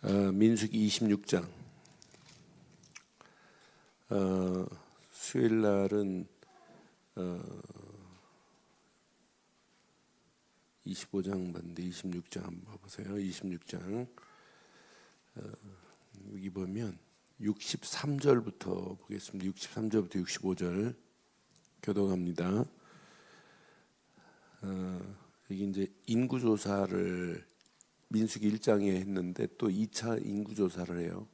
민수기 26장. 수요일 날은 25장 봤는데 26장 한번 봐보세요. 26장 여기 보면 63절부터 보겠습니다. 63절부터 65절 교독합니다. 여기 이제 인구조사를 민수기 1장에 했는데 또 2차 인구조사를 해요.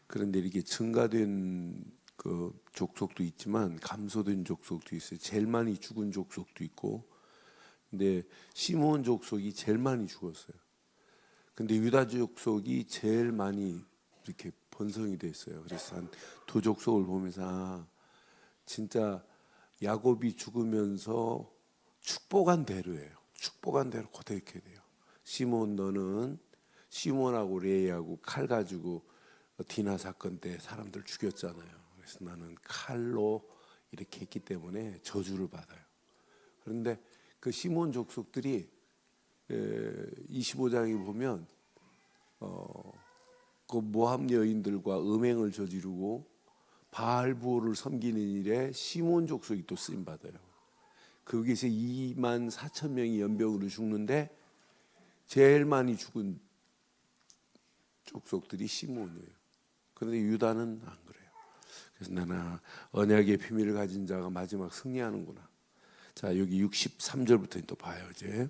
그런데 이렇게 증가된 그 족속도 있지만 감소된 족속도 있어요. 제일 많이 죽은 족속도 있고, 근데 시므온 족속이 제일 많이 죽었어요. 근데 유다 족속이 제일 많이 이렇게 번성이 됐어요. 그래서 한 두 족속을 보면서 진짜 야곱이 죽으면서 축복한 대로예요. 축복한 대로 그대로 이렇게 돼요. 시므온 너는 시므온하고 레이하고 칼 가지고 디나 사건 때 사람들 죽였잖아요. 그래서 나는 칼로 이렇게 했기 때문에 저주를 받아요. 그런데 그 시므온 족속들이 25장에 보면 그 모함 여인들과 음행을 저지르고 바알 부호를 섬기는 일에 시므온 족속이 또 쓰임 받아요. 거기서 24,000명이 연병으로 죽는데 제일 많이 죽은 족속들이 시므온이에요. 그런데 유다는 안 그래요. 그래서 나는 언약의 비밀을 가진 자가 마지막 승리하는구나. 자, 여기 63절부터 또 봐요. 이제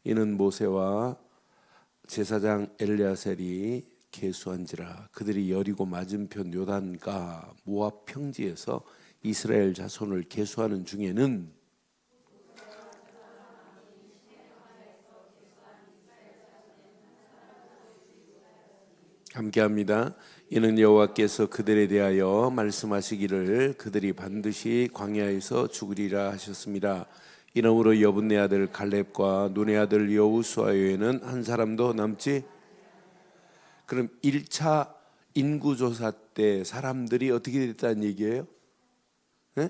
이는 모세와 제사장 엘레아셀이 계수한지라 그들이 여리고 맞은편 요단가 모압 평지에서 이스라엘 자손을 계수하는 중에는 함께합니다. 이는 여호와께서 그들에 대하여 말씀하시기를 그들이 반드시 광야에서 죽으리라 하셨습니다. 이러므로 여분네 아들 갈렙과 눈의 아들 여호수아 외에는 한 사람도 남지. 그럼 1차 인구조사 때 사람들이 어떻게 됐다는 얘기예요? 네?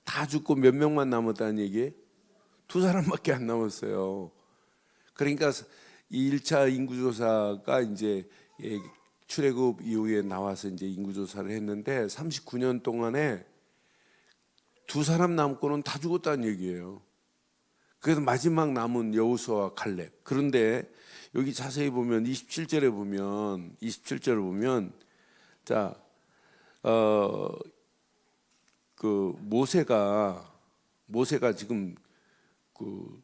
다 죽고 몇 명만 남았다는 얘기예요? 두 사람밖에 안 남았어요. 그러니까 이 1차 인구조사가 이제 출애굽 이후에 나와서 이제 인구조사를 했는데 39년 동안에 두 사람 남고는 다 죽었다는 얘기예요. 그래서 마지막 남은 여호수아와 칼렙. 그런데 여기 자세히 보면 27절을 보면 자, 그 모세가 지금 그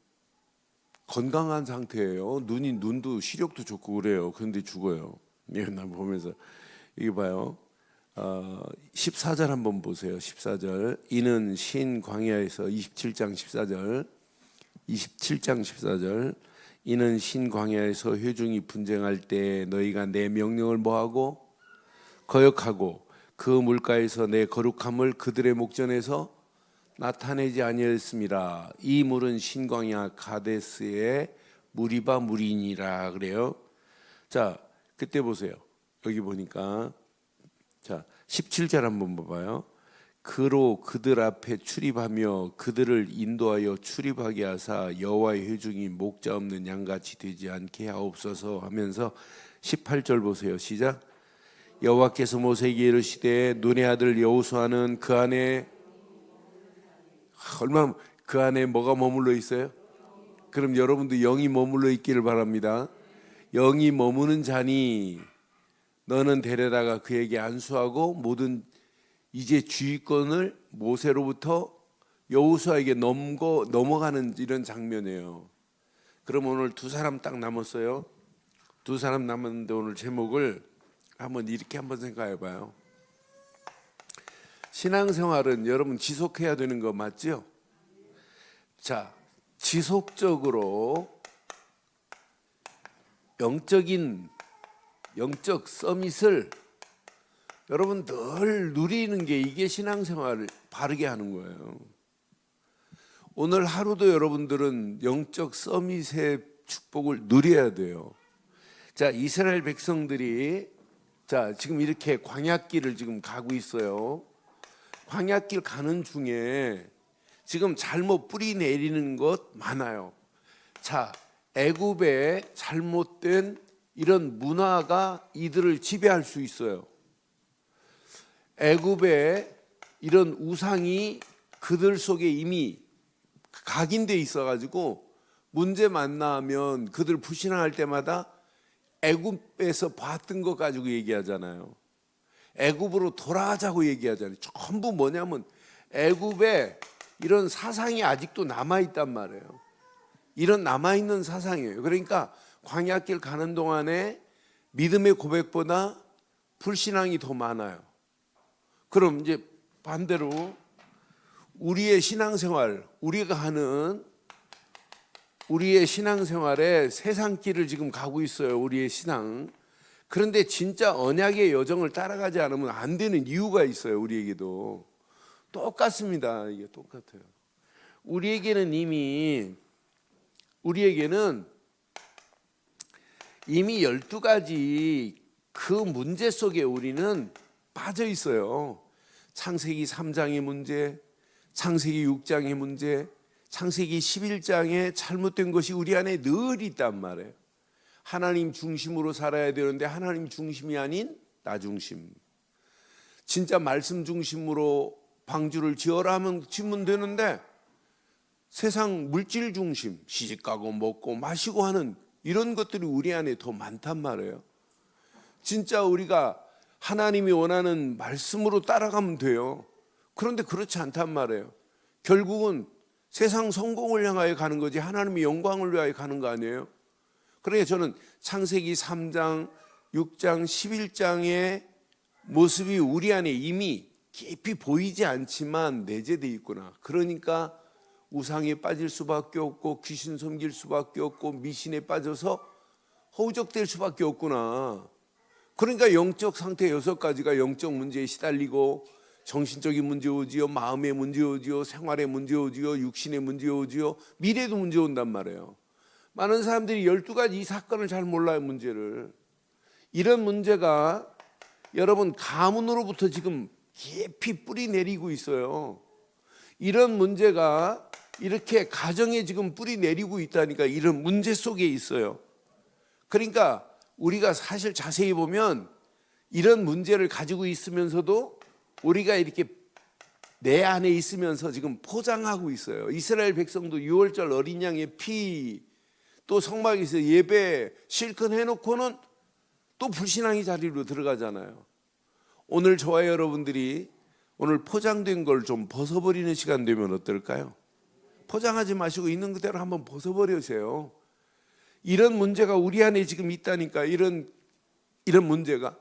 건강한 상태예요. 눈도 시력도 좋고 그래요. 그런데 죽어요. 예, 나 보면서 여기 봐요. 14절 한번 보세요. 14절. 이는 신 광야에서 27장 14절. 이는 신 광야에서 회중이 분쟁할 때 너희가 내 명령을 뭐하고 거역하고 그 물가에서 내 거룩함을 그들의 목전에서 나타내지 아니하였습니다. 이 물은 신광야 가데스의 무리바 물이니라 그래요. 자, 그때 보세요. 여기 보니까 자 17절 한번 봐봐요. 그로 그들 앞에 출입하며 그들을 인도하여 출입하게 하사 여호와의 회중이 목자 없는 양같이 되지 않게 하옵소서 하면서 18절 보세요. 시작. 여호와께서 모세에게 이르시되 눈의 아들 여호수아는 그 안에 얼마나 그 안에 뭐가 머물러 있어요? 그럼 여러분도 영이 머물러 있기를 바랍니다. 영이 머무는 자니 너는 데려다가 그에게 안수하고 모든 이제 주의권을 모세로부터 여호수아에게 넘어가는 이런 장면이에요. 그럼 오늘 두 사람 딱 남았어요. 두 사람 남았는데 오늘 제목을 이렇게 한번 생각해 봐요. 신앙생활은 여러분 지속해야 되는 거 맞죠? 자, 지속적으로 영적 서밋을 여러분 늘 누리는 게 이게 신앙생활을 바르게 하는 거예요. 오늘 하루도 여러분들은 영적 서밋의 축복을 누려야 돼요. 자, 이스라엘 백성들이 자 지금 이렇게 광야길을 지금 가고 있어요. 광야길 가는 중에 지금 잘못 뿌리 내리는 것 많아요. 자, 애굽의 잘못된 이런 문화가 이들을 지배할 수 있어요. 애굽에 이런 우상이 그들 속에 이미 각인돼 있어가지고 문제 만나면 그들 불신앙할 때마다 애굽에서 봤던 것 가지고 얘기하잖아요. 애굽으로 돌아가자고 얘기하잖아요. 전부 뭐냐면 애굽에 이런 사상이 아직도 남아있단 말이에요. 이런 남아있는 사상이에요. 그러니까 광야길 가는 동안에 믿음의 고백보다 불신앙이 더 많아요. 그럼 이제 반대로 우리의 신앙생활, 우리가 하는 우리의 신앙생활에 세상길을 지금 가고 있어요. 우리의 신앙. 그런데 진짜 언약의 여정을 따라가지 않으면 안 되는 이유가 있어요. 우리에게도 똑같습니다. 이게 똑같아요. 우리에게는 이미 12가지 그 문제 속에 우리는 빠져 있어요. 창세기 3장의 문제, 창세기 6장의 문제, 창세기 11장에 잘못된 것이 우리 안에 늘 있단 말이에요. 하나님 중심으로 살아야 되는데 하나님 중심이 아닌 나 중심. 진짜 말씀 중심으로 방주를 지어라 하면 지으면 되는데 세상 물질 중심, 시집가고 먹고 마시고 하는 이런 것들이 우리 안에 더 많단 말이에요. 진짜 우리가 하나님이 원하는 말씀으로 따라가면 돼요. 그런데 그렇지 않단 말이에요. 결국은 세상 성공을 향하여 가는 거지 하나님의 영광을 위하여 가는 거 아니에요. 그러니까 저는 창세기 3장, 6장, 11장의 모습이 우리 안에 이미 깊이 보이지 않지만 내재되어 있구나. 그러니까 우상에 빠질 수밖에 없고 귀신 섬길 수밖에 없고 미신에 빠져서 허우적될 수밖에 없구나. 그러니까 영적 상태 6가지가 영적 문제에 시달리고 정신적인 문제 오지요, 마음의 문제 오지요, 생활의 문제 오지요, 육신의 문제 오지요, 미래도 문제 온단 말이에요. 많은 사람들이 12가지 이 사건을 잘 몰라요. 문제를. 이런 문제가 여러분 가문으로부터 지금 깊이 뿌리 내리고 있어요. 이런 문제가 이렇게 가정에 지금 뿌리 내리고 있다니까. 이런 문제 속에 있어요. 그러니까 우리가 사실 자세히 보면 이런 문제를 가지고 있으면서도 우리가 이렇게 내 안에 있으면서 지금 포장하고 있어요. 이스라엘 백성도 6월절 어린 양의 피, 또 성막에서 예배 실컷 해놓고는 또 불신앙의 자리로 들어가잖아요. 오늘 저와 여러분들이 오늘 포장된 걸 좀 벗어버리는 시간 되면 어떨까요? 포장하지 마시고 있는 그대로 한번 벗어버리세요. 이런 문제가 우리 안에 지금 있다니까. 이런 문제가.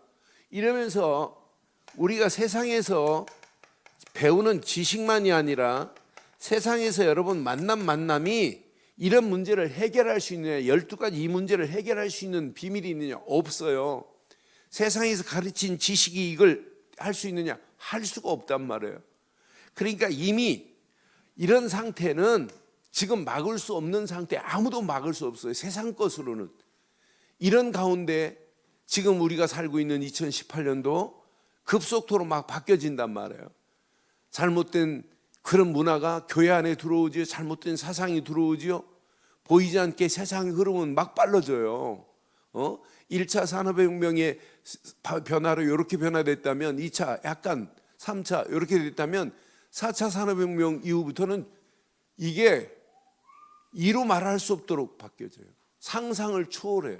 이러면서 우리가 세상에서 배우는 지식만이 아니라 세상에서 여러분 만남이 이런 문제를 해결할 수 있느냐, 12가지 이 문제를 해결할 수 있는 비밀이 있느냐? 없어요. 세상에서 가르친 지식이 이걸 할 수 있느냐? 할 수가 없단 말이에요. 그러니까 이미 이런 상태는 지금 막을 수 없는 상태, 아무도 막을 수 없어요. 세상 것으로는. 이런 가운데 지금 우리가 살고 있는 2018년도 급속도로 막 바뀌어진단 말이에요. 잘못된 그런 문화가 교회 안에 들어오지요. 잘못된 사상이 들어오지요. 보이지 않게 세상의 흐름은 막 빨라져요. 1차 산업혁명의 변화로 이렇게 변화됐다면 2차 약간 3차 이렇게 됐다면 4차 산업혁명 이후부터는 이게 이루 말할 수 없도록 바뀌어져요. 상상을 초월해요.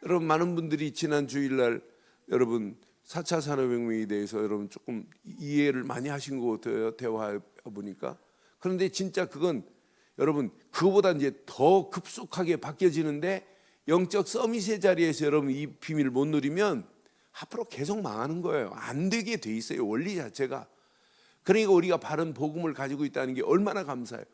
여러분 많은 분들이 지난 주일날 여러분 4차 산업혁명에 대해서 여러분 조금 이해를 많이 하신 것 같아요. 대화해 보니까. 그런데 진짜 그건 여러분 그거보다 이제 더 급속하게 바뀌어지는데 영적 서밋의 자리에서 여러분 이 비밀을 못 누리면 앞으로 계속 망하는 거예요. 안 되게 돼 있어요. 원리 자체가. 그러니까 우리가 바른 복음을 가지고 있다는 게 얼마나 감사해요.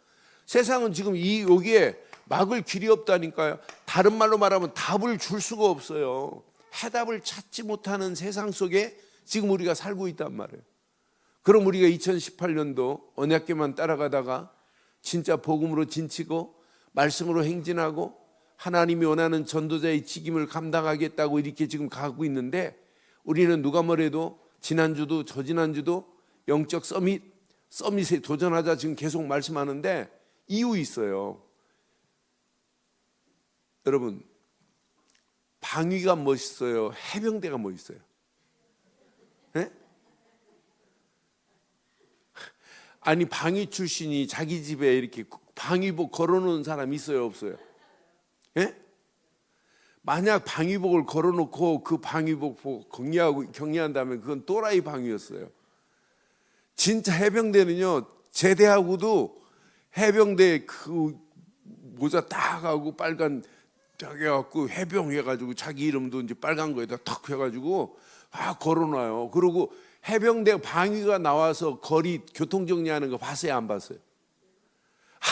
세상은 지금 여기에 막을 길이 없다니까요. 다른 말로 말하면 답을 줄 수가 없어요. 해답을 찾지 못하는 세상 속에 지금 우리가 살고 있단 말이에요. 그럼 우리가 2018년도 언약궤만 따라가다가 진짜 복음으로 진치고 말씀으로 행진하고 하나님이 원하는 전도자의 직임을 감당하겠다고 이렇게 지금 가고 있는데 우리는 누가 뭐래도 지난주도 저지난주도 영적 서밋에 도전하자 지금 계속 말씀하는데 이유 있어요. 여러분 방위가 멋있어요? 해병대가 멋있어요? 네? 아니 방위 출신이 자기 집에 이렇게 방위복 걸어놓은 사람 있어요, 없어요? 예? 만약 방위복을 걸어놓고 그 방위복 보고 경례한다면 그건 또라이 방위였어요. 진짜 해병대는요, 제대하고도 해병대 그 모자 딱 하고 빨간 저기 해갖고 해병 해가지고 자기 이름도 이제 빨간 거에다 탁 해가지고 걸어놔요. 그리고 해병대 방위가 나와서 거리 교통 정리하는 거 봤어요, 안 봤어요?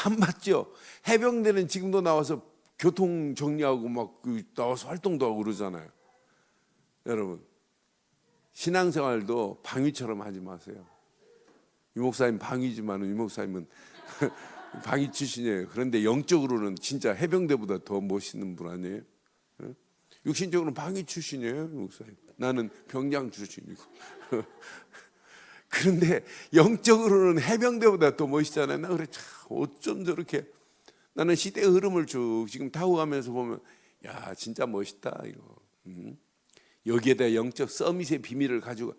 안 봤죠. 해병대는 지금도 나와서 교통 정리하고 막 나와서 활동도 하고 그러잖아요. 여러분, 신앙생활도 방위처럼 하지 마세요. 유 목사님 방위지만 유 목사님은 방위 출신이에요. 그런데 영적으로는 진짜 해병대보다 더 멋있는 분 아니에요? 육신적으로는 방위 출신이에요, 유 목사님. 나는 병장 출신이고. 그런데 영적으로는 해병대보다 더 멋있잖아요. 나 그래, 참 어쩜 저렇게. 나는 시대의 흐름을 쭉 지금 타고가면서 보면, 야 진짜 멋있다 이거. 여기에다 영적 서밋의 비밀을 가지고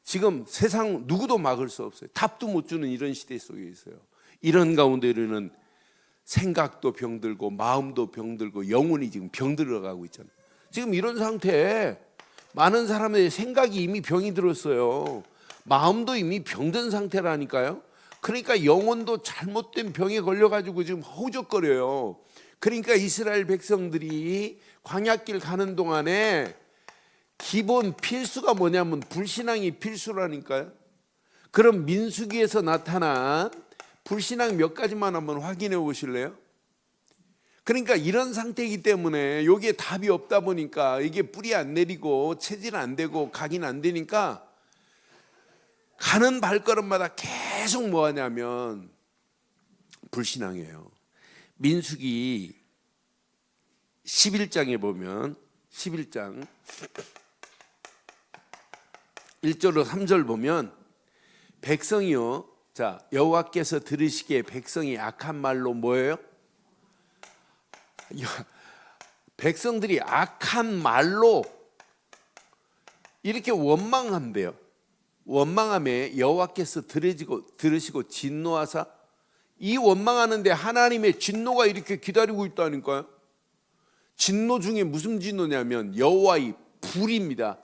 지금 세상 누구도 막을 수 없어요. 답도 못 주는 이런 시대 속에 있어요. 이런 가운데는 생각도 병들고 마음도 병들고 영혼이 지금 병들어가고 있잖아요. 지금 이런 상태에 많은 사람의 생각이 이미 병이 들었어요. 마음도 이미 병든 상태라니까요. 그러니까 영혼도 잘못된 병에 걸려가지고 지금 허우적거려요. 그러니까 이스라엘 백성들이 광야길 가는 동안에 기본 필수가 뭐냐면 불신앙이 필수라니까요. 그럼 민수기에서 나타난 불신앙 몇 가지만 한번 확인해 보실래요? 그러니까 이런 상태이기 때문에 여기에 답이 없다 보니까 이게 뿌리 안 내리고 체질 안 되고 각인 안 되니까 가는 발걸음마다 계속 뭐 하냐면 불신앙이에요. 민수기 11장에 보면 11장 1절로 3절 보면 백성이요, 자 여호와께서 들으시기에 백성이 악한 말로 뭐예요? 백성들이 악한 말로 이렇게 원망한대요. 원망함에 여호와께서 들으시고 진노하사, 이 원망하는데 하나님의 진노가 이렇게 기다리고 있다니까요. 진노 중에 무슨 진노냐면 여호와의 불입니다.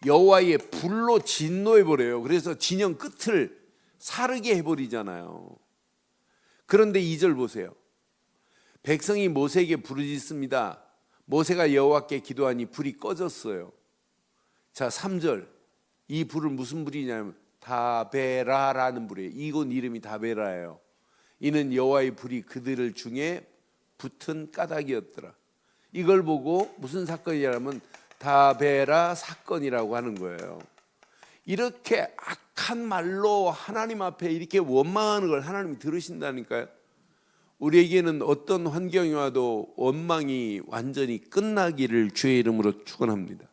여호와의 불로 진노해버려요. 그래서 진영 끝을 사르게 해버리잖아요. 그런데 2절 보세요. 백성이 모세에게 부르짖습니다. 모세가 여호와께 기도하니 불이 꺼졌어요. 자 3절, 이 불은 무슨 불이냐면 다베라라는 불이에요. 이곳 이름이 다베라예요. 이는 여호와의 불이 그들 중에 붙은 까닭이었더라. 이걸 보고 무슨 사건이냐면 다베라 사건이라고 하는 거예요. 이렇게 악한 말로 하나님 앞에 이렇게 원망하는 걸 하나님이 들으신다니까요. 우리에게는 어떤 환경이 와도 원망이 완전히 끝나기를 주의 이름으로 축원합니다.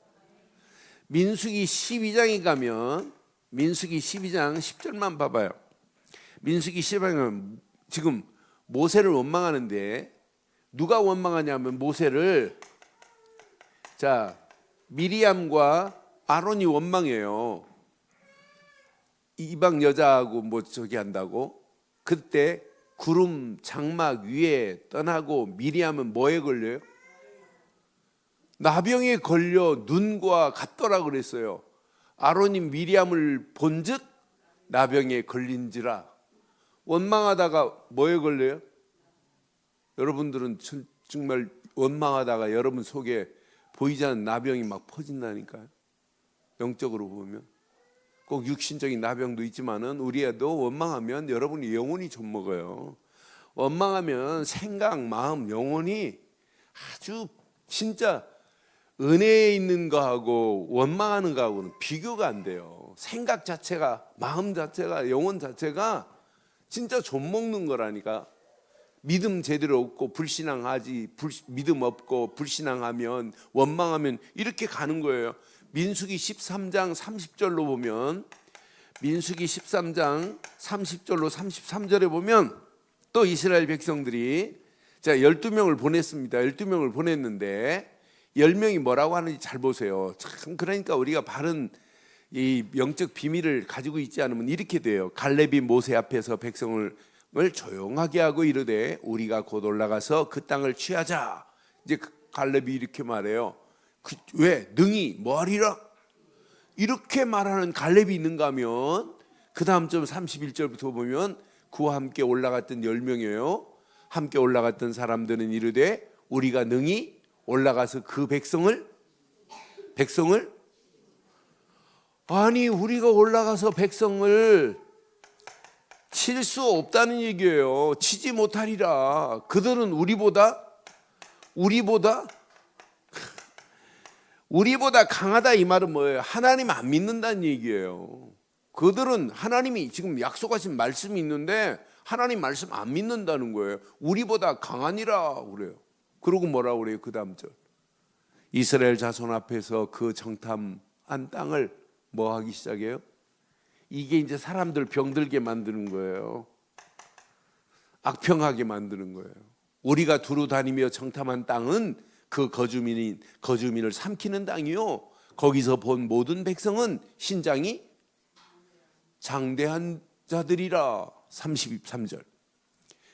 민수기 12장에 가면 민수기 12장 10절만 봐봐요. 민수기 12장은 지금 모세를 원망하는데 누가 원망하냐면 모세를, 자 미리암과 아론이 원망해요. 이방 여자하고 뭐 저기 한다고. 그때 구름 장막 위에 떠나고 미리암은 뭐에 걸려요? 나병에 걸려 눈과 같더라 그랬어요. 아론이 미리암을 본즉 나병에 걸린지라. 원망하다가 뭐에 걸려요? 여러분들은 정말 원망하다가 여러분 속에 보이지 않는 나병이 막 퍼진다니까요. 영적으로 보면 꼭 육신적인 나병도 있지만은 우리도 원망하면 여러분이 영혼이 좀 먹어요. 원망하면 생각, 마음, 영혼이 아주 진짜 은혜에 있는 거하고 원망하는 거하고는 비교가 안 돼요. 생각 자체가, 마음 자체가, 영혼 자체가 진짜 좀 먹는 거라니까. 믿음 제대로 없고 불신앙하지, 믿음 없고 불신앙하면, 원망하면 이렇게 가는 거예요. 민수기 13장 30절로 보면, 민수기 13장 30절로 33절에 보면 또 이스라엘 백성들이 자 12명을 보냈습니다. 12명을 보냈는데 10명이 뭐라고 하는지 잘 보세요. 참 그러니까 우리가 바른 이 영적 비밀을 가지고 있지 않으면 이렇게 돼요. 갈렙이 모세 앞에서 백성을 조용하게 하고 이르되 우리가 곧 올라가서 그 땅을 취하자. 이제 갈렙이 이렇게 말해요. 왜? 능히 뭐하리라? 이렇게 말하는 갈렙이 있는가 하면 그 다음 점 31절부터 보면 그와 함께 올라갔던 10명이에요. 함께 올라갔던 사람들은 이르되 우리가 능히 올라가서 그 백성을 아니 우리가 올라가서 백성을 칠 수 없다는 얘기예요. 치지 못하리라. 그들은 우리보다 강하다. 이 말은 뭐예요? 하나님 안 믿는다는 얘기예요. 그들은 하나님이 지금 약속하신 말씀이 있는데 하나님 말씀 안 믿는다는 거예요. 우리보다 강하니라 그래요. 그러고 뭐라고 그래요? 그 다음 절. 이스라엘 자손 앞에서 그 정탐한 땅을 뭐 하기 시작해요? 이게 이제 사람들 병들게 만드는 거예요. 악평하게 만드는 거예요. 우리가 두루 다니며 정탐한 땅은 그 거주민을 삼키는 땅이요. 거기서 본 모든 백성은 신장이 장대한 자들이라. 33절.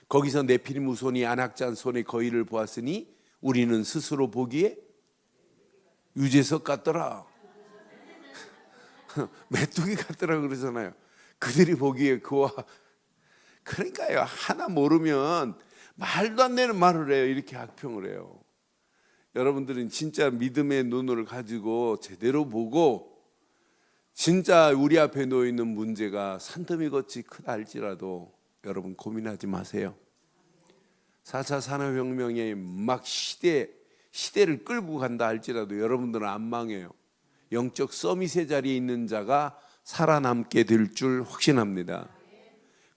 거기서 네피림 후손이 안악잔 손의 거위를 보았으니 우리는 스스로 보기에 유재석 같더라. 메뚜기 같더라 그러잖아요. 그들이 보기에 그와 그러니까요. 하나 모르면 말도 안 되는 말을 해요. 이렇게 악평을 해요. 여러분들은 진짜 믿음의 눈을 가지고 제대로 보고 진짜 우리 앞에 놓여 있는 문제가 산더미같이 크다 할지라도 여러분 고민하지 마세요. 4차 산업혁명에 막 시대를 끌고 간다 할지라도 여러분들은 안 망해요. 영적 서밋의 자리에 있는 자가 살아남게 될 줄 확신합니다.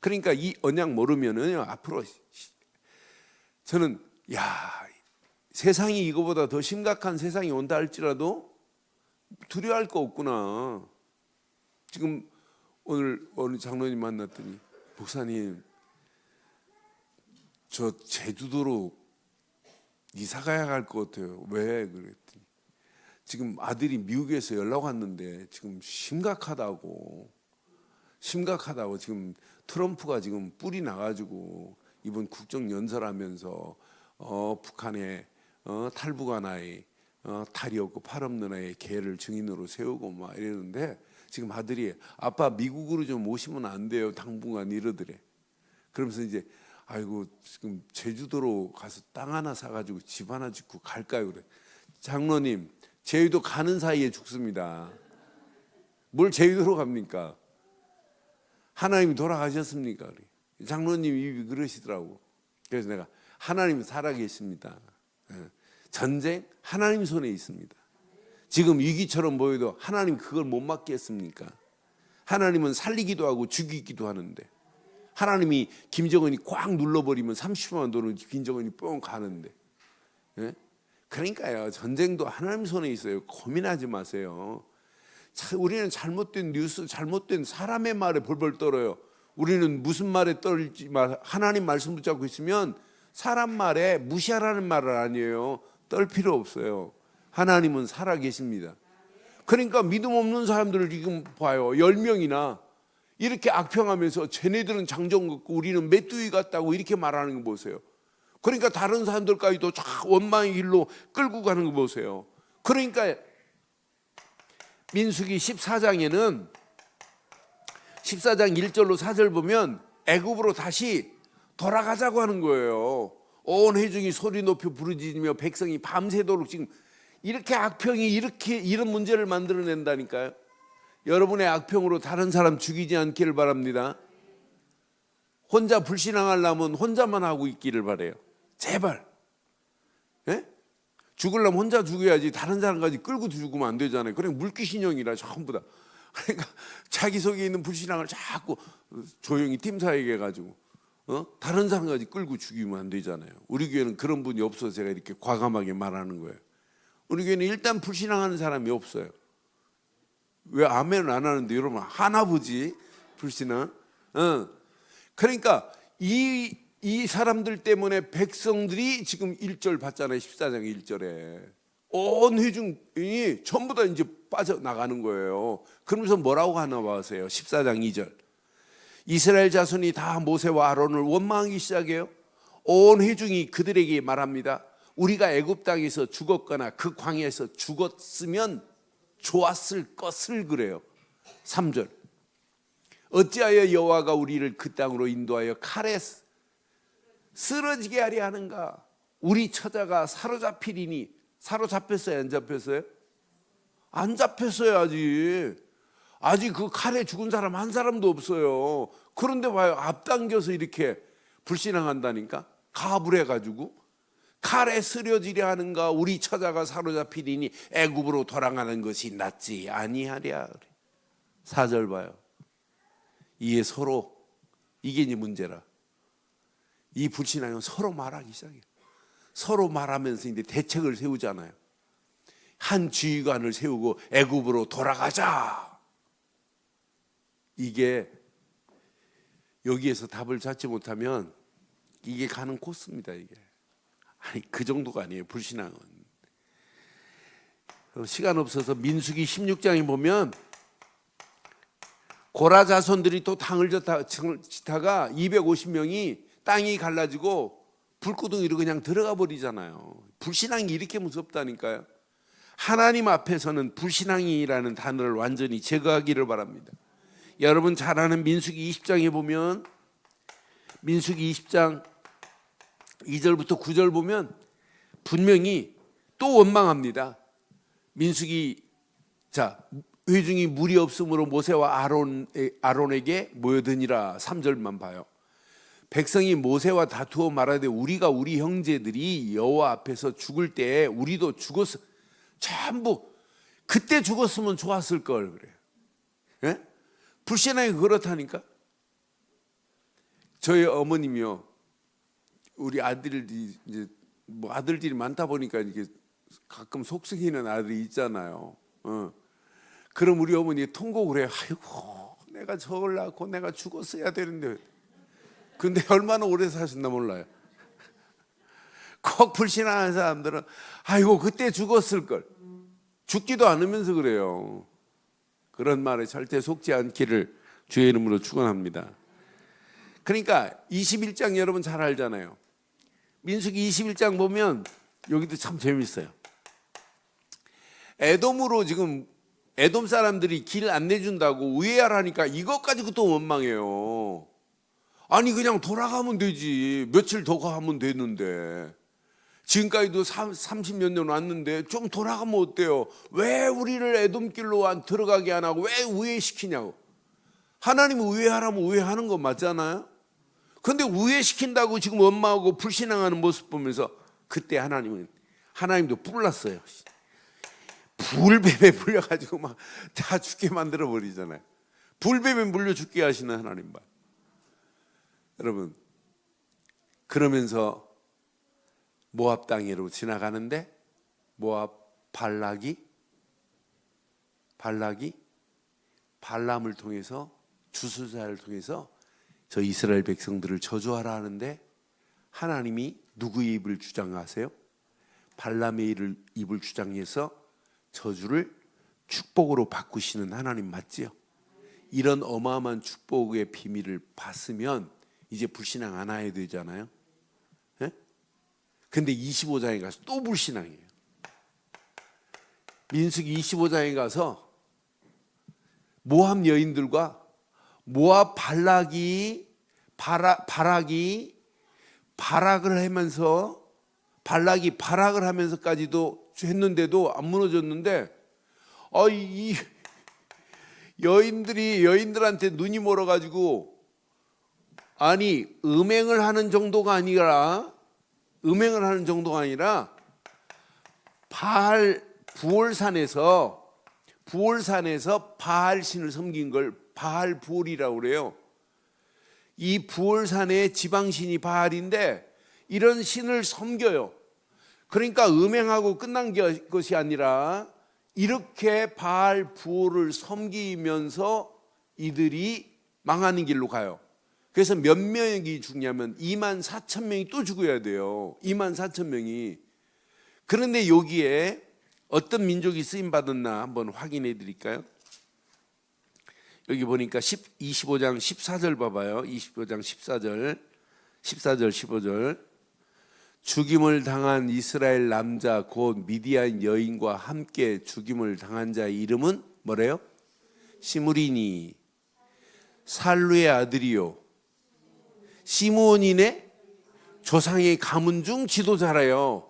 그러니까 이 언약 모르면은 앞으로 저는 세상이 이거보다 더 심각한 세상이 온다 할지라도 두려워할 거 없구나. 지금 오늘 어느 장로님 만났더니 목사님 저 제주도로 이사 가야 할 것 같아요. 왜? 그랬더니 지금 아들이 미국에서 연락 왔는데 지금 심각하다고 지금 트럼프가 지금 뿔이 나가지고 이번 국정연설하면서 북한에 탈북한 아이 탈이 없고 팔 없는 아이 개를 증인으로 세우고 막 이러는데 지금 아들이 아빠 미국으로 좀 오시면 안 돼요 당분간 이러더래. 그러면서 이제 아이고 지금 제주도로 가서 땅 하나 사가지고 집 하나 짓고 갈까요? 그래. 장로님 제주도 가는 사이에 죽습니다. 뭘 제주도로 갑니까? 하나님이 돌아가셨습니까? 그래. 장로님 입이 그러시더라고. 그래서 내가 하나님 살아계십니다. 전쟁 하나님 손에 있습니다. 지금 위기처럼 보여도 하나님 그걸 못 막겠습니까? 하나님은 살리기도 하고 죽이기도 하는데 하나님이 김정은이 꽉 눌러버리면 30초만 도는 김정은이 뻥 가는데 그러니까요 전쟁도 하나님 손에 있어요. 고민하지 마세요. 우리는 잘못된 뉴스 잘못된 사람의 말에 벌벌 떨어요. 우리는 무슨 말에 떨지 마 하나님 말씀 붙잡고 있으면 사람 말에 무시하라는 말은 아니에요. 떨 필요 없어요. 하나님은 살아계십니다. 그러니까 믿음 없는 사람들을 지금 봐요. 10명이나 이렇게 악평하면서 쟤네들은 장정 같고 우리는 메뚜기 같다고 이렇게 말하는 거 보세요. 그러니까 다른 사람들까지도 쫙 원망의 길로 끌고 가는 거 보세요. 그러니까 민수기 14장에는 14장 1절로 4절 보면 애굽으로 다시 돌아가자고 하는 거예요. 온 회중이 소리 높여 부르짖으며 백성이 밤새도록 지금 이렇게 악평이 이런 문제를 만들어낸다니까요. 여러분의 악평으로 다른 사람 죽이지 않기를 바랍니다. 혼자 불신앙하려면 혼자만 하고 있기를 바라요. 제발. 죽으려면 혼자 죽여야지 다른 사람까지 끌고 죽으면 안 되잖아요. 그냥 물귀신형이라 전부 다. 그러니까 자기 속에 있는 불신앙을 자꾸 조용히 팀사에게 해가지고 다른 사람까지 끌고 죽이면 안 되잖아요. 우리 교회는 그런 분이 없어서 제가 이렇게 과감하게 말하는 거예요. 우리 교회는 일단 불신앙하는 사람이 없어요. 왜 아멘을 안 하는데 여러분 하나 보지 불신앙? 그러니까 이 사람들 때문에 백성들이 지금 1절 봤잖아요. 14장 1절에 온 회중이 전부 다 이제 빠져나가는 거예요. 그러면서 뭐라고 하나 봐세요. 14장 2절. 이스라엘 자손이 다 모세와 아론을 원망하기 시작해요. 온 회중이 그들에게 말합니다. 우리가 애굽 땅에서 죽었거나 그 광야에서 죽었으면 좋았을 것을 그래요. 3절. 어찌하여 여호와가 우리를 그 땅으로 인도하여 칼에 쓰러지게 하려 하는가? 우리 처자가 사로잡히리니. 사로잡혔어요? 안 잡혔어요? 안 잡혔어요. 아직 그 칼에 죽은 사람 한 사람도 없어요. 그런데 봐요, 앞당겨서 이렇게 불신앙한다니까. 가불 해가지고 칼에 쓰러지려 하는가? 우리 처자가 사로잡히리니 애굽으로 돌아가는 것이 낫지 아니하랴. 4절 봐요. 이게 서로, 이게 이제 문제라. 이 불신앙은 서로 말하기 시작해요. 서로 말하면서 이제 대책을 세우잖아요. 한 지휘관을 세우고 애굽으로 돌아가자. 이게 여기에서 답을 찾지 못하면 이게 가는 코스입니다. 이게 아니 그 정도가 아니에요. 불신앙은. 시간 없어서 민수기 16장에 보면 고라 자손들이 또 당을 짓다가 250명이 땅이 갈라지고 불구덩이로 그냥 들어가 버리잖아요. 불신앙이 이렇게 무섭다니까요. 하나님 앞에서는 불신앙이라는 단어를 완전히 제거하기를 바랍니다. 여러분 잘 아는 민수기 20장에 보면, 민수기 20장 2절부터 9절 보면 분명히 또 원망합니다. 민수기, 자, 회중이 물이 없으므로 모세와 아론에게 모여드니라. 3절만 봐요. 백성이 모세와 다투어 말하되 우리가 우리 형제들이 여호와 앞에서 죽을 때 우리도 죽었어. 전부 그때 죽었으면 좋았을 걸 그래요. 예? 불신앙이 그렇다니까. 저희 어머님이요, 우리 아들이 이제 뭐 아들들이 많다 보니까 이게 가끔 속썩이는 아들이 있잖아요. 그럼 우리 어머니 통곡을 해요. 아이고 내가 저걸 낳고 내가 죽었어야 되는데. 근데 얼마나 오래 사셨나 몰라요. 꼭 불신하는 사람들은 아이고 그때 죽었을 걸. 죽지도 않으면서 그래요. 그런 말에 절대 속지 않기를 주의 이름으로 축원합니다. 그러니까 21장 여러분 잘 알잖아요. 민수기 21장 보면 여기도 참 재밌어요. 에돔으로 지금 에돔 사람들이 길 안 내준다고 우회하라니까 이것 가지고 또 원망해요. 아니 그냥 돌아가면 되지. 며칠 더 가면 되는데. 지금까지도 30몇 년 왔는데 좀 돌아가면 어때요? 왜 우리를 에돔길로 안 들어가게 안 하고 왜 우회시키냐고. 하나님은 우회하라면 우회하는 거 맞잖아요. 그런데 우회시킨다고 지금 원망하고 불신앙하는 모습 보면서 그때 하나님도 뿔났어요. 불뱀에 물려가지고 막 다 죽게 만들어 버리잖아요. 불뱀에 물려 죽게 하시는 하나님 봐. 여러분, 그러면서 모압 땅으로 지나가는데 모압 발락이 발람을 통해서 주술사를 통해서 저 이스라엘 백성들을 저주하라 하는데 하나님이 누구의 입을 주장하세요? 발람의 입을 주장해서 저주를 축복으로 바꾸시는 하나님 맞지요? 이런 어마어마한 축복의 비밀을 봤으면 이제 불신앙 안 해야 되잖아요. 예? 근데 25장에 가서 또 불신앙이에요. 민수기 25장에 가서 모압 여인들과 모압 발락이 발악을 하면서까지도 했는데도 안 무너졌는데 이 여인들한테 눈이 멀어가지고 아니 음행을 하는 정도가 아니라 부올산에서 바알 신을 섬긴 걸 바알 부올이라고 그래요. 이 부올산의 지방신이 바알인데 이런 신을 섬겨요. 그러니까 음행하고 끝난 것이 아니라 이렇게 바알 부올을 섬기면서 이들이 망하는 길로 가요. 그래서 몇 명이 죽냐면 24,000명이 또 죽어야 돼요. 24,000명이. 그런데 여기에 어떤 민족이 쓰임 받았나 한번 확인해 드릴까요? 여기 보니까 25장 14절 봐봐요. 25장 14절 15절. 죽임을 당한 이스라엘 남자 곧 미디안 여인과 함께 죽임을 당한 자의 이름은 뭐래요? 시므리니 살루의 아들이요 시므온인의 조상의 가문 중 지도자래요.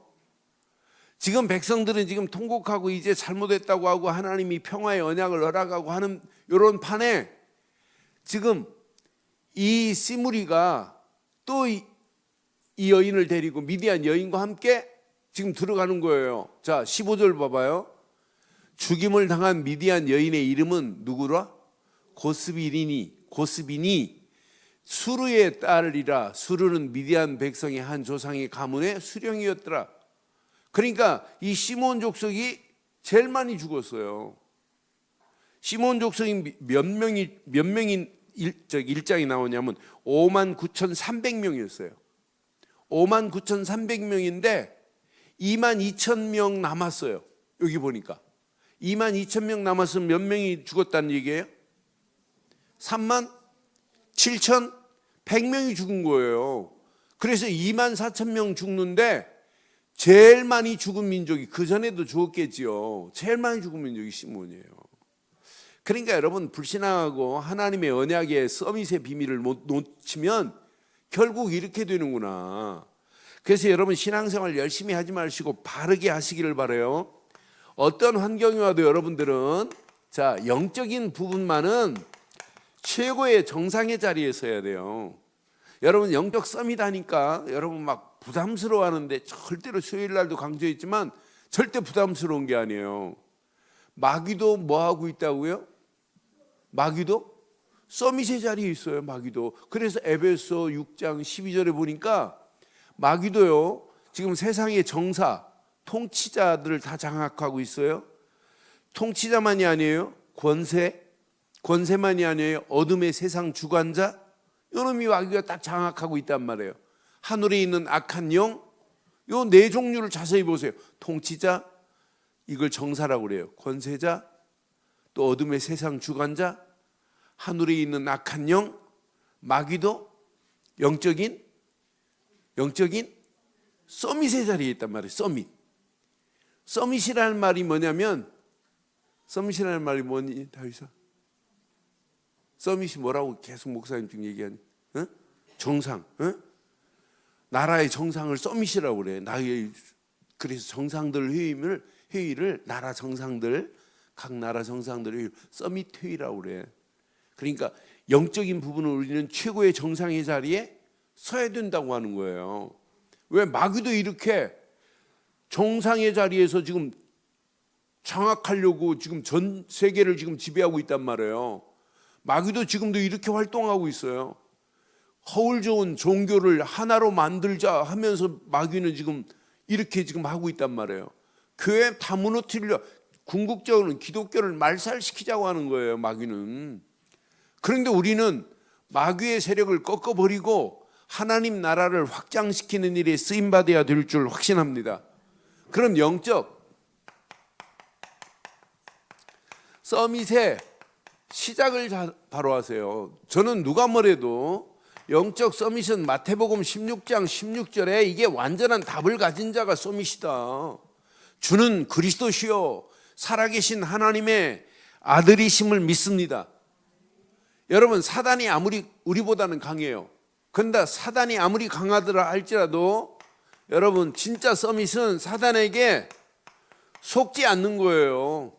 지금 백성들은 지금 통곡하고 이제 잘못했다고 하고 하나님이 평화의 언약을 허락하고 하는 이런 판에 지금 이 시므리가 또 이 여인을 데리고 미디안 여인과 함께 지금 들어가는 거예요. 자, 15절 봐봐요. 죽임을 당한 미디안 여인의 이름은 누구라? 고스비니 수르의 딸이라. 수르는 미디안 백성의 한 조상의 가문의 수령이었더라. 그러니까 이 시므온 족속이 제일 많이 죽었어요. 시므온 족속이 몇 명이 일장이 나오냐면 59,300명이었어요. 59,300명인데 22,000명 남았어요. 여기 보니까 22,000명 남았으면 몇 명이 죽었다는 얘기예요? 37,100명이 죽은 거예요. 그래서 24,000명 죽는데 제일 많이 죽은 민족이, 그전에도 죽었겠지요, 제일 많이 죽은 민족이 시므온이에요. 그러니까 여러분, 불신앙하고 하나님의 언약의 서밋의 비밀을 못 놓치면 결국 이렇게 되는구나. 그래서 여러분, 신앙생활 열심히 하지 마시고 바르게 하시기를 바라요. 어떤 환경이 와도 여러분들은 자, 영적인 부분만은 최고의 정상의 자리에 서야 돼요. 여러분, 영적 썸이다 하니까 여러분 막 부담스러워하는데, 절대로 수요일 날도 강조했지만 절대 부담스러운 게 아니에요. 마귀도 뭐 하고 있다고요? 마귀도 서밋의 자리에 있어요. 마귀도. 그래서 에베소 6장 12절에 보니까 마귀도요, 지금 세상의 정사, 통치자들을 다 장악하고 있어요. 통치자만이 아니에요. 권세만이 아니에요. 어둠의 세상 주관자, 이놈이 마귀가 딱 장악하고 있단 말이에요. 하늘에 있는 악한 영, 요 네 종류를 자세히 보세요. 통치자, 이걸 정사라고 그래요. 권세자, 또 어둠의 세상 주관자, 하늘에 있는 악한 영, 마귀도 영적인 서밋의 자리에 있단 말이에요. 서밋이라는 말이 뭐냐면, 서밋이라는 말이 뭐니, 다윗아? 서밋이 뭐라고 계속 목사님 지금 얘기하니? 정상, 나라의 정상을 서밋이라고 그래. 그래서 정상들 회의를 나라 정상들, 각 나라 정상들 회의, 서밋 회의라고 그래. 그러니까 영적인 부분을 우리는 최고의 정상의 자리에 서야 된다고 하는 거예요. 왜? 마귀도 이렇게 정상의 자리에서 지금 장악하려고 지금 전 세계를 지금 지배하고 있단 말이에요. 마귀도 지금도 이렇게 활동하고 있어요. 허울 좋은 종교를 하나로 만들자 하면서 마귀는 지금 이렇게 지금 하고 있단 말이에요. 교회 다 무너뜨리려, 궁극적으로는 기독교를 말살시키자고 하는 거예요, 마귀는. 그런데 우리는 마귀의 세력을 꺾어버리고 하나님 나라를 확장시키는 일에 쓰임받아야 될 줄 확신합니다. 그럼 영적 서밋의 시작을 바로 하세요. 저는 누가 뭐래도 영적 서밋은 마태복음 16장 16절에 이게 완전한 답을 가진 자가 서밋이다. 주는 그리스도시요 살아계신 하나님의 아들이심을 믿습니다. 여러분, 사단이 아무리 우리보다는 강해요. 그런데 사단이 아무리 강하더라 할지라도 여러분, 진짜 서밋은 사단에게 속지 않는 거예요.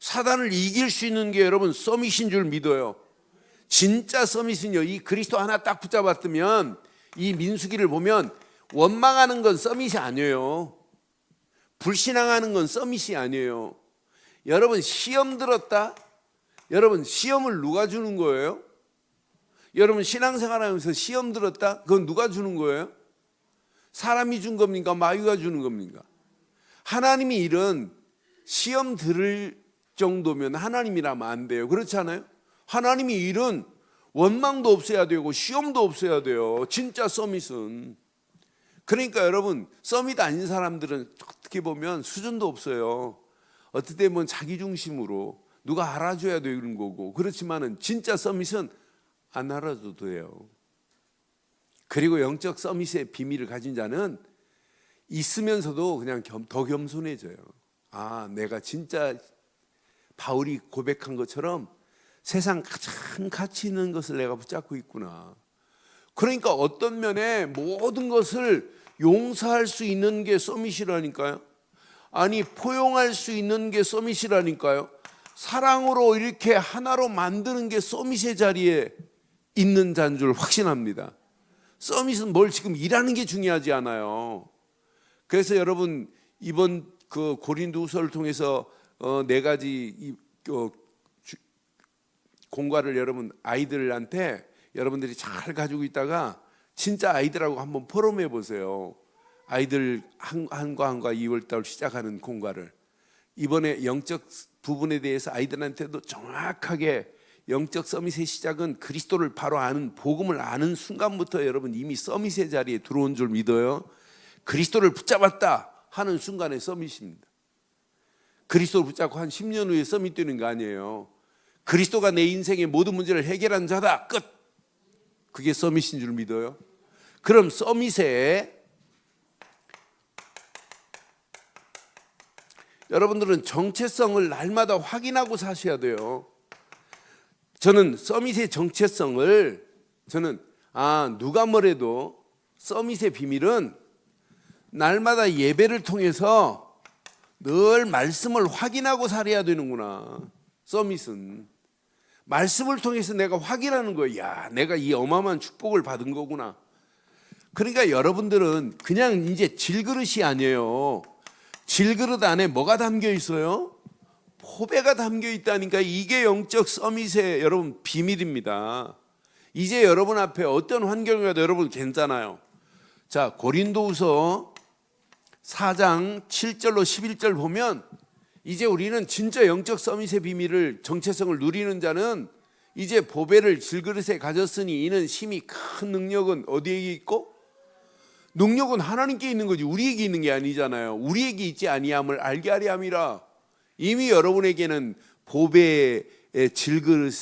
사단을 이길 수 있는 게 여러분 서밋인 줄 믿어요. 진짜 서밋은요, 이 그리스도 하나 딱 붙잡았으면, 이 민수기를 보면 원망하는 건 서밋이 아니에요. 불신앙하는 건 서밋이 아니에요. 여러분, 시험 들었다? 여러분, 시험을 누가 주는 거예요? 여러분, 신앙생활하면서 시험 들었다? 그건 누가 주는 거예요? 사람이 준 겁니까? 마귀가 주는 겁니까? 하나님이 이런 시험 들을 정도면 하나님이라면 안 돼요. 그렇지 않아요? 하나님이 이런 원망도 없어야 되고 시험도 없어야 돼요. 진짜 서밋은. 그러니까 여러분, 서밋 아닌 사람들은 어떻게 보면 수준도 없어요. 어떻게 보면 자기 중심으로 누가 알아줘야 되는 거고, 그렇지만은 진짜 서밋은 안 알아줘도 돼요. 그리고 영적 서밋의 비밀을 가진 자는 있으면서도 그냥 더 겸손해져요. 아, 내가 진짜 바울이 고백한 것처럼 세상 가장 가치 있는 것을 내가 붙잡고 있구나. 그러니까 어떤 면에 모든 것을 용서할 수 있는 게 서밋이라니까요. 아니, 포용할 수 있는 게 서밋이라니까요. 사랑으로 이렇게 하나로 만드는 게 서밋의 자리에 있는 자인 줄 확신합니다. 서밋은 뭘 지금 일하는 게 중요하지 않아요. 그래서 여러분, 이번 그 고린도후서를 통해서 네 가지 공과를 여러분 아이들한테 여러분들이 잘 가지고 있다가 진짜 아이들하고 한번 포럼해 보세요. 아이들 한과 2월달 시작하는 공과를 이번에 영적 부분에 대해서 아이들한테도 정확하게 영적 서밋의 시작은 그리스도를 바로 아는, 복음을 아는 순간부터 여러분 이미 서밋의 자리에 들어온 줄 믿어요. 그리스도를 붙잡았다 하는 순간에 서밋입니다. 그리스도를 붙잡고 한 10년 후에 서밋 되는 거 아니에요. 그리스도가 내 인생의 모든 문제를 해결한 자다, 끝. 그게 서밋인 줄 믿어요. 그럼 서밋에 여러분들은 정체성을 날마다 확인하고 사셔야 돼요. 저는 서밋의 정체성을 누가 뭐래도 서밋의 비밀은 날마다 예배를 통해서 늘 말씀을 확인하고 살아야 되는구나. 서밋은 말씀을 통해서 내가 확인하는 거예요. 야, 내가 이 어마어마한 축복을 받은 거구나. 그러니까 여러분들은 그냥 이제 질그릇이 아니에요. 질그릇 안에 뭐가 담겨 있어요? 포배가 담겨 있다니까. 이게 영적 서밋의 여러분 비밀입니다. 이제 여러분 앞에 어떤 환경이라도 여러분 괜찮아요. 자, 고린도후서 4장 7절로 11절 보면 이제 우리는 진짜 영적 서밋의 비밀을, 정체성을 누리는 자는 이제 보배를 질그릇에 가졌으니 이는 심히 큰 능력은 어디에 있고? 능력은 하나님께 있는 거지 우리에게 있는 게 아니잖아요. 우리에게 있지 아니함을 알게 하려 함이라. 이미 여러분에게는 보배의 질그릇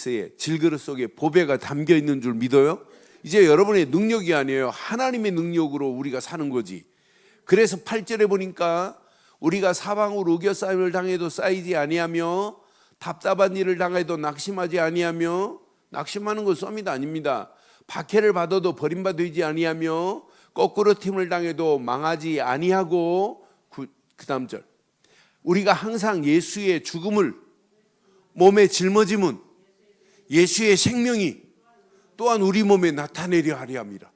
속에 보배가 담겨 있는 줄 믿어요? 이제 여러분의 능력이 아니에요. 하나님의 능력으로 우리가 사는 거지. 그래서 8절에 보니까 우리가 사방으로 우겨싸임을 당해도 쌓이지 아니하며 답답한 일을 당해도 낙심하지 아니하며, 낙심하는 건 서밋 아닙니다. 박해를 받아도 버림받지 아니하며 거꾸로 팀을 당해도 망하지 아니하고, 그 다음 절, 우리가 항상 예수의 죽음을 몸에 짊어짐은 예수의 생명이 또한 우리 몸에 나타내려 하려 함이라.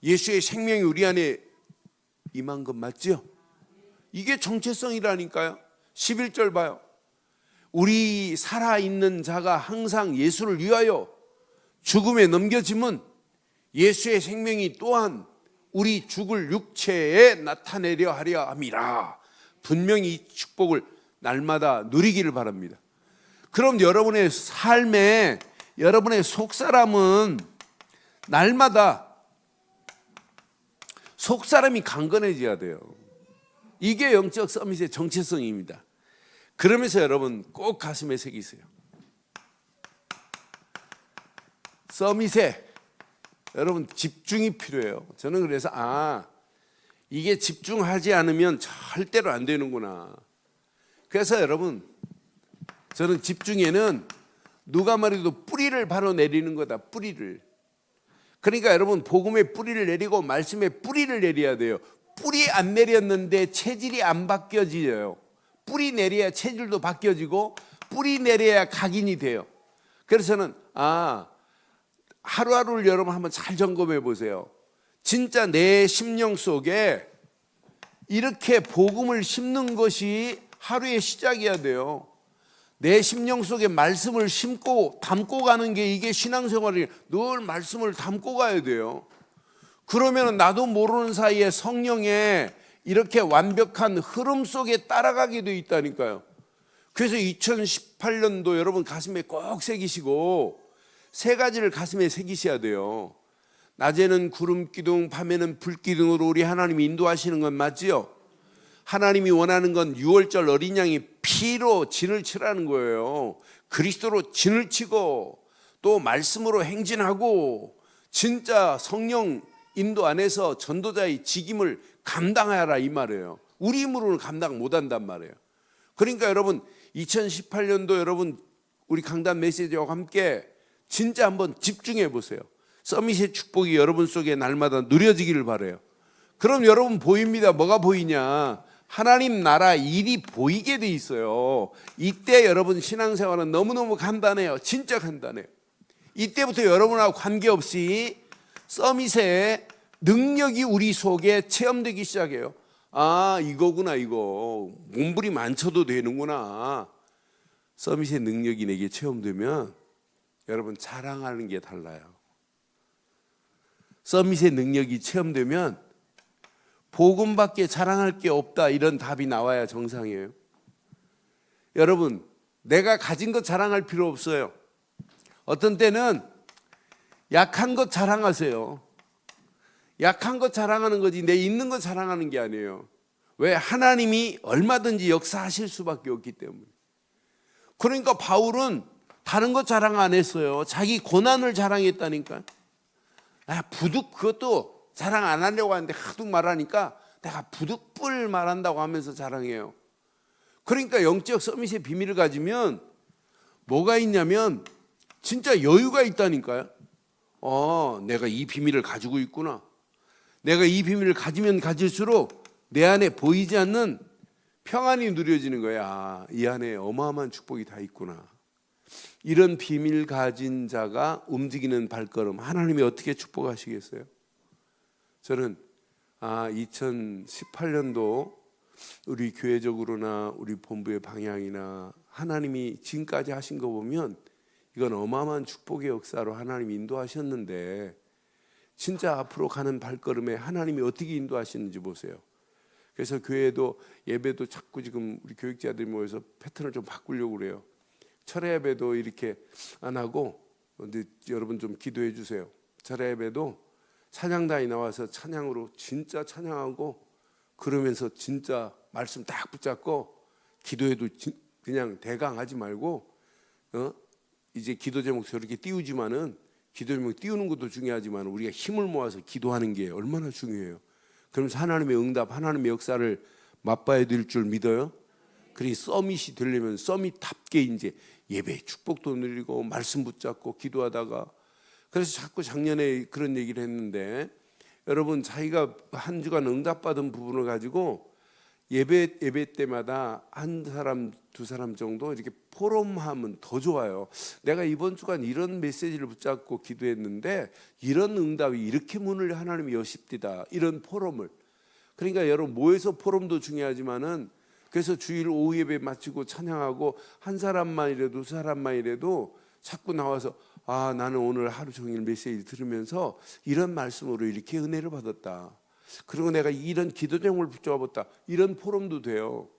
예수의 생명이 우리 안에 임한 것 맞죠? 이게 정체성이라니까요. 11절 봐요. 우리 살아있는 자가 항상 예수를 위하여 죽음에 넘겨짐은 예수의 생명이 또한 우리 죽을 육체에 나타내려 하려 함이라. 분명히 이 축복을 날마다 누리기를 바랍니다. 그럼 여러분의 삶에 여러분의 속사람은 날마다 속사람이 강건해져야 돼요. 이게 영적 서밋의 정체성입니다. 그러면서 여러분 꼭 가슴에 새기세요. 서밋에 여러분 집중이 필요해요. 저는 그래서 이게 집중하지 않으면 절대로 안 되는구나. 그래서 여러분, 저는 집중에는 누가 말해도 뿌리를 바로 내리는 거다. 뿌리를. 그러니까 여러분, 복음의 뿌리를 내리고 말씀의 뿌리를 내려야 돼요. 뿌리 안 내렸는데 체질이 안 바뀌어져요. 뿌리 내려야 체질도 바뀌어지고 뿌리 내려야 각인이 돼요. 그래서 저는 하루하루를 여러분 한번 잘 점검해 보세요. 진짜 내 심령 속에 이렇게 복음을 심는 것이 하루의 시작이어야 돼요. 내 심령 속에 말씀을 심고 담고 가는 게 이게 신앙생활이, 늘 말씀을 담고 가야 돼요. 그러면 나도 모르는 사이에 성령의 이렇게 완벽한 흐름 속에 따라가게 돼 있다니까요. 그래서 2018년도 여러분 가슴에 꼭 새기시고 세 가지를 가슴에 새기셔야 돼요. 낮에는 구름 기둥, 밤에는 불 기둥으로 우리 하나님이 인도하시는 건 맞지요? 하나님이 원하는 건 6월절 어린 양의 피로 진을 치라는 거예요. 그리스도로 진을 치고 또 말씀으로 행진하고 진짜 성령 인도 안에서 전도자의 직임을 감당하라 이 말이에요. 우리 힘으로는 감당 못한단 말이에요. 그러니까 여러분 2018년도 여러분 우리 강단 메시지와 함께 진짜 한번 집중해 보세요. 서밋의 축복이 여러분 속에 날마다 누려지기를 바라요. 그럼 여러분 보입니다. 뭐가 보이냐? 하나님 나라 일이 보이게 돼 있어요. 이때 여러분 신앙생활은 너무너무 간단해요. 진짜 간단해요. 이때부터 여러분하고 관계없이 서밋의 능력이 우리 속에 체험되기 시작해요. 아, 이거구나, 이거. 몸부림 안 쳐도 되는구나. 서밋의 능력이 내게 체험되면 여러분 자랑하는 게 달라요. 서밋의 능력이 체험되면 복음밖에 자랑할 게 없다 이런 답이 나와야 정상이에요. 여러분 내가 가진 것 자랑할 필요 없어요. 어떤 때는 약한 것 자랑하세요. 약한 것 자랑하는 거지 내 있는 것 자랑하는 게 아니에요. 왜? 하나님이 얼마든지 역사하실 수밖에 없기 때문에. 그러니까 바울은 다른 것 자랑 안 했어요. 자기 고난을 자랑했다니까. 부득 그것도 자랑 안 하려고 하는데 하도 말하니까 내가 부득불 말한다고 하면서 자랑해요. 그러니까 영적 서밋의 비밀을 가지면 뭐가 있냐면 진짜 여유가 있다니까요. 내가 이 비밀을 가지고 있구나. 내가 이 비밀을 가지면 가질수록 내 안에 보이지 않는 평안이 누려지는 거야. 이 안에 어마어마한 축복이 다 있구나. 이런 비밀 가진 자가 움직이는 발걸음, 하나님이 어떻게 축복하시겠어요? 저는 2018년도 우리 교회적으로나 우리 본부의 방향이나 하나님이 지금까지 하신 거 보면 이건 어마어마한 축복의 역사로 하나님이 인도하셨는데 진짜 앞으로 가는 발걸음에 하나님이 어떻게 인도하시는지 보세요. 그래서 교회도 예배도 자꾸 지금 우리 교육자들이 모여서 패턴을 좀 바꾸려고 그래요. 철회 예배도 이렇게 안 하고, 근데 여러분 좀 기도해 주세요. 철회 예배도 찬양단이 나와서 찬양으로 진짜 찬양하고 그러면서 진짜 말씀 딱 붙잡고 기도해도 그냥 대강 하지 말고 이제 기도 제목 저렇게 띄우지만은 기도 제목 띄우는 것도 중요하지만 우리가 힘을 모아서 기도하는 게 얼마나 중요해요. 그러면서 하나님의 응답, 하나님의 역사를 맛봐야 될 줄 믿어요. 그러니 서밋이 되려면 서밋답게 이제 예배 축복도 누리고 말씀 붙잡고 기도하다가 그래서 자꾸 작년에 그런 얘기를 했는데 여러분 자기가 한 주간 응답받은 부분을 가지고 예배 때마다 한 사람 두 사람 정도 이렇게 포럼하면 더 좋아요. 내가 이번 주간 이런 메시지를 붙잡고 기도했는데 이런 응답이 이렇게 문을 하나님이 여십디다. 이런 포럼을. 그러니까 여러분 모여서 포럼도 중요하지만은 그래서 주일 오후 예배 마치고 찬양하고 한 사람만이라도 두 사람만이라도 자꾸 나와서 나는 오늘 하루 종일 메시지 들으면서 이런 말씀으로 이렇게 은혜를 받았다. 그리고 내가 이런 기도 제목을 붙잡았다. 이런 포럼도 돼요.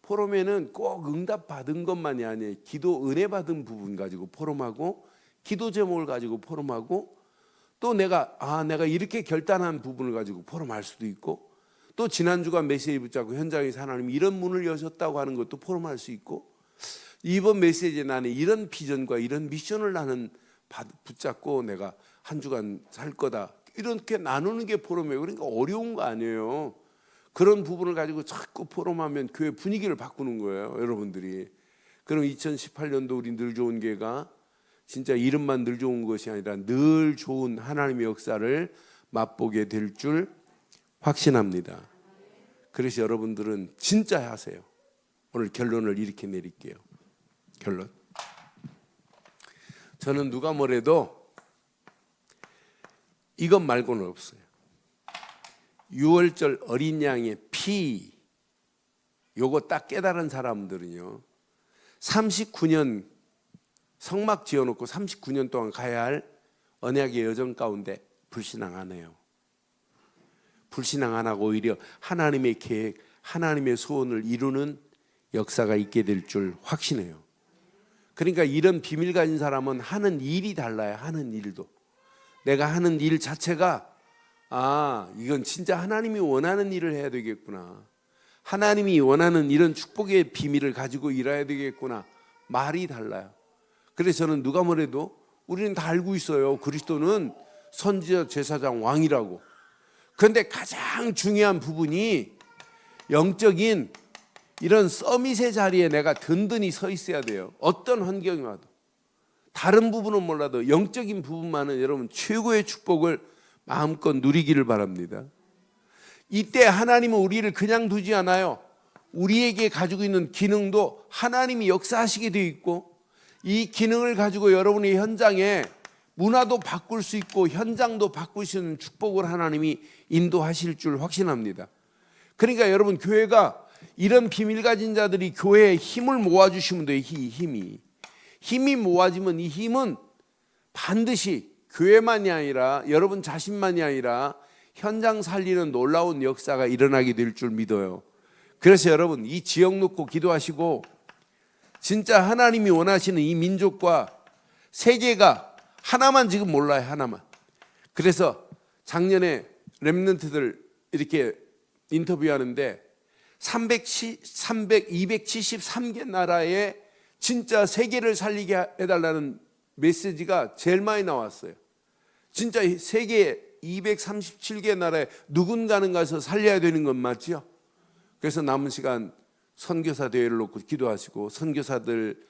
포럼에는 꼭 응답 받은 것만이 아니에요. 기도 은혜 받은 부분 가지고 포럼하고 기도 제목을 가지고 포럼하고 또 내가 이렇게 결단한 부분을 가지고 포럼할 수도 있고 또 지난주간 메시지 붙잡고 현장에서 하나님이 이런 문을 여셨다고 하는 것도 포럼할 수 있고 이번 메시지에 나는 이런 비전과 이런 미션을 나는 붙잡고 내가 한 주간 살 거다. 이렇게 나누는 게 포럼이에요. 그러니까 어려운 거 아니에요. 그런 부분을 가지고 자꾸 포럼하면 교회 분위기를 바꾸는 거예요. 여러분들이. 그럼 2018년도 우리 늘 좋은 교회가 진짜 이름만 늘 좋은 것이 아니라 늘 좋은 하나님의 역사를 맛보게 될 줄 확신합니다. 그래서 여러분들은 진짜 하세요. 오늘 결론을 이렇게 내릴게요. 결론. 저는 누가 뭐래도 이것 말고는 없어요. 6월절 어린 양의 피 요거 딱 깨달은 사람들은요 39년 성막 지어놓고 39년 동안 가야 할 언약의 여정 가운데 불신앙 안 해요. 불신앙 안 하고 오히려 하나님의 계획, 하나님의 소원을 이루는 역사가 있게 될 줄 확신해요. 그러니까 이런 비밀 가진 사람은 하는 일이 달라요. 하는 일도. 내가 하는 일 자체가 이건 진짜 하나님이 원하는 일을 해야 되겠구나. 하나님이 원하는 이런 축복의 비밀을 가지고 일해야 되겠구나. 말이 달라요. 그래서 저는 누가 뭐래도 우리는 다 알고 있어요. 그리스도는 선지자, 제사장, 왕이라고. 그런데 가장 중요한 부분이 영적인 이런 서밋의 자리에 내가 든든히 서 있어야 돼요. 어떤 환경이 와도. 다른 부분은 몰라도 영적인 부분만은 여러분 최고의 축복을 마음껏 누리기를 바랍니다. 이때 하나님은 우리를 그냥 두지 않아요. 우리에게 가지고 있는 기능도 하나님이 역사하시게 되어 있고, 이 기능을 가지고 여러분의 현장에 문화도 바꿀 수 있고 현장도 바꿀 수 있는 축복을 하나님이 인도하실 줄 확신합니다. 그러니까 여러분, 교회가 이런 비밀 가진 자들이 교회에 힘을 모아주시면 돼요. 힘이 모아지면 이 힘은 반드시 교회만이 아니라 여러분 자신만이 아니라 현장 살리는 놀라운 역사가 일어나게 될 줄 믿어요. 그래서 여러분, 이 지역 놓고 기도하시고 진짜 하나님이 원하시는 이 민족과 세계가 하나만 지금 몰라요. 하나만. 그래서 작년에 렘넌트들 이렇게 인터뷰하는데 273개 나라에 진짜 세계를 살리게 해달라는 메시지가 제일 많이 나왔어요. 진짜 세계 237개 나라에 누군가는 가서 살려야 되는 건 맞죠? 그래서 남은 시간 선교사 대회를 놓고 기도하시고, 선교사들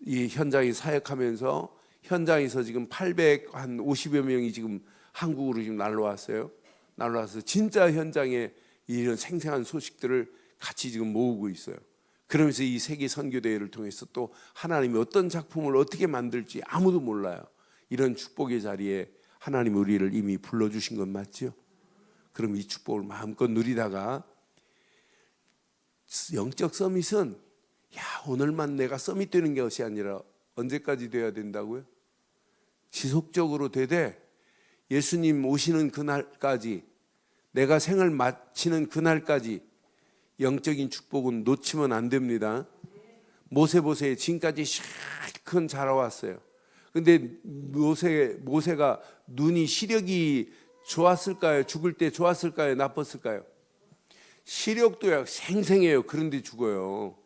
이 현장에 사역하면서 현장에서 지금 850여 명이 지금 한국으로 지금 날라왔어요. 날라와서 진짜 현장에 이런 생생한 소식들을 같이 지금 모으고 있어요. 그러면서 이 세계 선교 대회를 통해서 또 하나님이 어떤 작품을 어떻게 만들지 아무도 몰라요. 이런 축복의 자리에 하나님 우리를 이미 불러주신 건 맞죠? 그럼 이 축복을 마음껏 누리다가, 영적 서밋은 오늘만 내가 서밋 되는 것이 아니라 언제까지 돼야 된다고요? 지속적으로 되되 예수님 오시는 그날까지, 내가 생을 마치는 그날까지 영적인 축복은 놓치면 안 됩니다. 모세 보세요. 지금까지 실컷 자라왔어요. 근데 모세가 눈이 시력이 좋았을까요? 죽을 때 좋았을까요? 나빴을까요? 시력도 생생해요. 그런데 죽어요.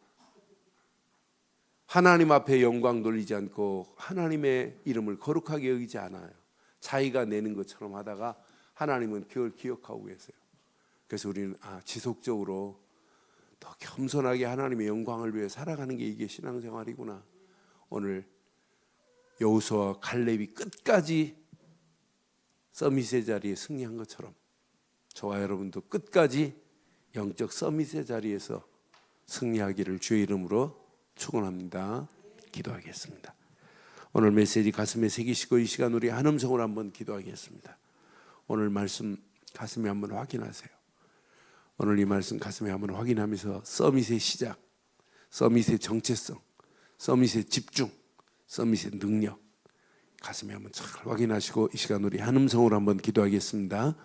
하나님 앞에 영광 돌리지 않고 하나님의 이름을 거룩하게 여기지 않아요. 자기가 내는 것처럼 하다가 하나님은 그걸 기억하고 계세요. 그래서 우리는 지속적으로 더 겸손하게 하나님의 영광을 위해 살아가는 게 이게 신앙생활이구나. 오늘 여호수아와 갈렙이 끝까지 서밋의 자리에 승리한 것처럼 저와 여러분도 끝까지 영적 서밋의 자리에서 승리하기를 주의 이름으로 축원합니다. 기도하겠습니다. 오늘 메시지 가슴에 새기시고 이 시간 우리 한 음성으로 한번 기도하겠습니다. 오늘 말씀 가슴에 한번 확인하세요. 오늘 이 말씀 가슴에 한번 확인하면서 서밋의 시작, 서밋의 정체성, 서밋의 집중, 서밋의 능력 가슴에 한번 잘 확인하시고 이 시간 우리 한 음성으로 한번 기도하겠습니다.